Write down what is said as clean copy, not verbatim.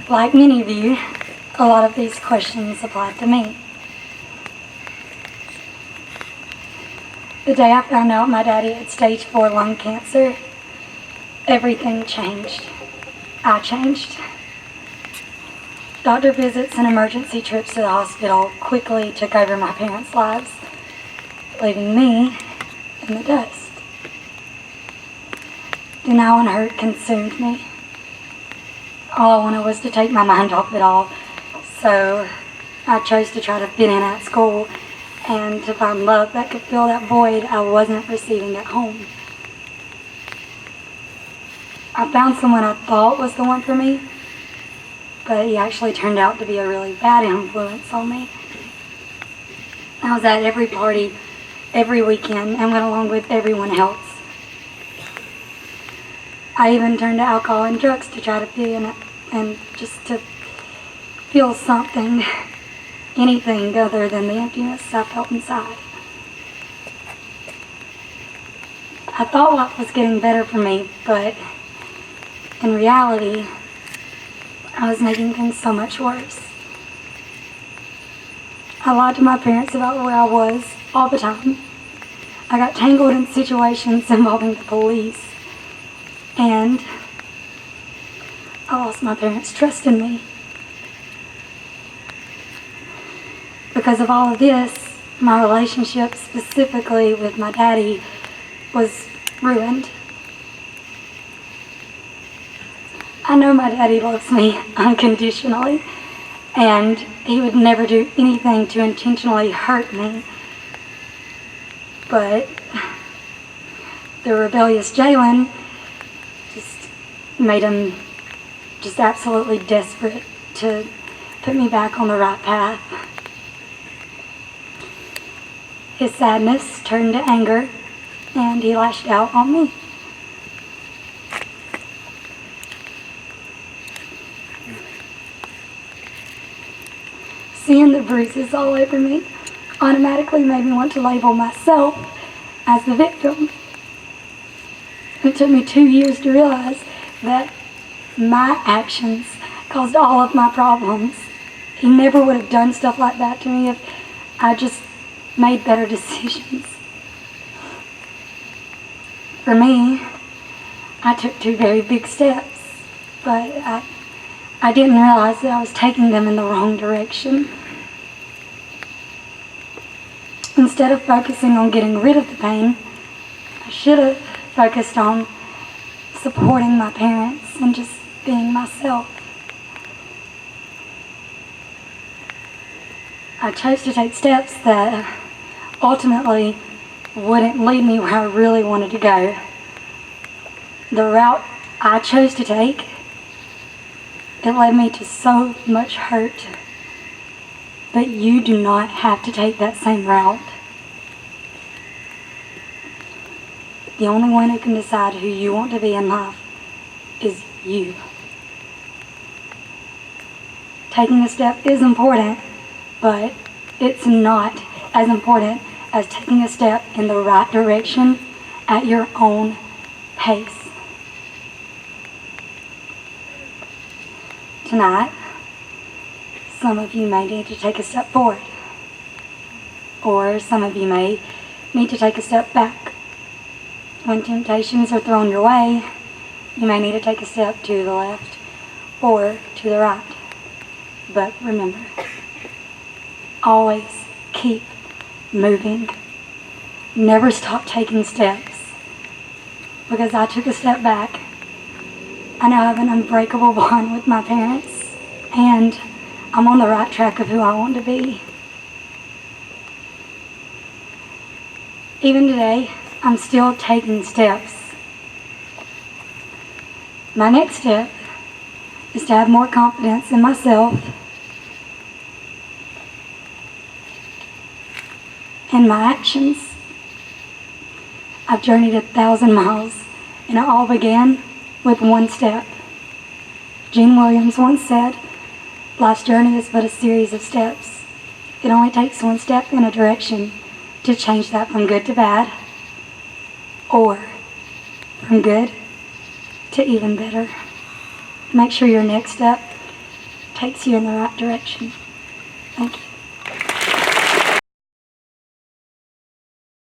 Like many of you, a lot of these questions apply to me. The day I found out my daddy had stage 4 lung cancer, everything changed. I changed. Doctor visits and emergency trips to the hospital quickly took over my parents' lives, leaving me in the dust. Denial and hurt consumed me. All I wanted was to take my mind off it all, so I chose to try to fit in at school and to find love that could fill that void I wasn't receiving at home. I found someone I thought was the one for me, but he actually turned out to be a really bad influence on me. I was at every party, every weekend, and went along with everyone else. I even turned to alcohol and drugs to try to fit in and just to feel something, anything other than the emptiness I felt inside. I thought life was getting better for me, but in reality, I was making things so much worse. I lied to my parents about where I was all the time. I got tangled in situations involving the police, and I lost my parents' trust in me. Because of all of this, my relationship, specifically with my daddy, was ruined. I know my daddy loves me unconditionally, and he would never do anything to intentionally hurt me. But the rebellious Jalen just made him just absolutely desperate to put me back on the right path. His sadness turned to anger, and he lashed out on me. Seeing the bruises all over me automatically made me want to label myself as the victim. It took me 2 years to realize that my actions caused all of my problems. He never would have done stuff like that to me if I just made better decisions. For me, I took 2 very big steps, but I didn't realize that I was taking them in the wrong direction. Instead of focusing on getting rid of the pain, I should have focused on supporting my parents and just being myself. I chose to take steps that ultimately wouldn't lead me where I really wanted to go. The route I chose to take, it led me to so much hurt. But you do not have to take that same route. The only one who can decide who you want to be in life is you. Taking a step is important, but it's not as important as taking a step in the right direction at your own pace. Tonight, some of you may need to take a step forward, or some of you may need to take a step back. When temptations are thrown your way, you may need to take a step to the left or to the right. But remember, always keep moving. Never stop taking steps. Because I took a step back, I now have an unbreakable bond with my parents, and I'm on the right track of who I want to be. Even today, I'm still taking steps. My next step is to have more confidence in myself and my actions. I've journeyed 1,000 miles, and it all began with one step. Gene Williams once said, "Life's journey is but a series of steps. It only takes one step in a direction to change that from good to bad, or from good to even better." Make sure your next step takes you in the right direction. Thank you.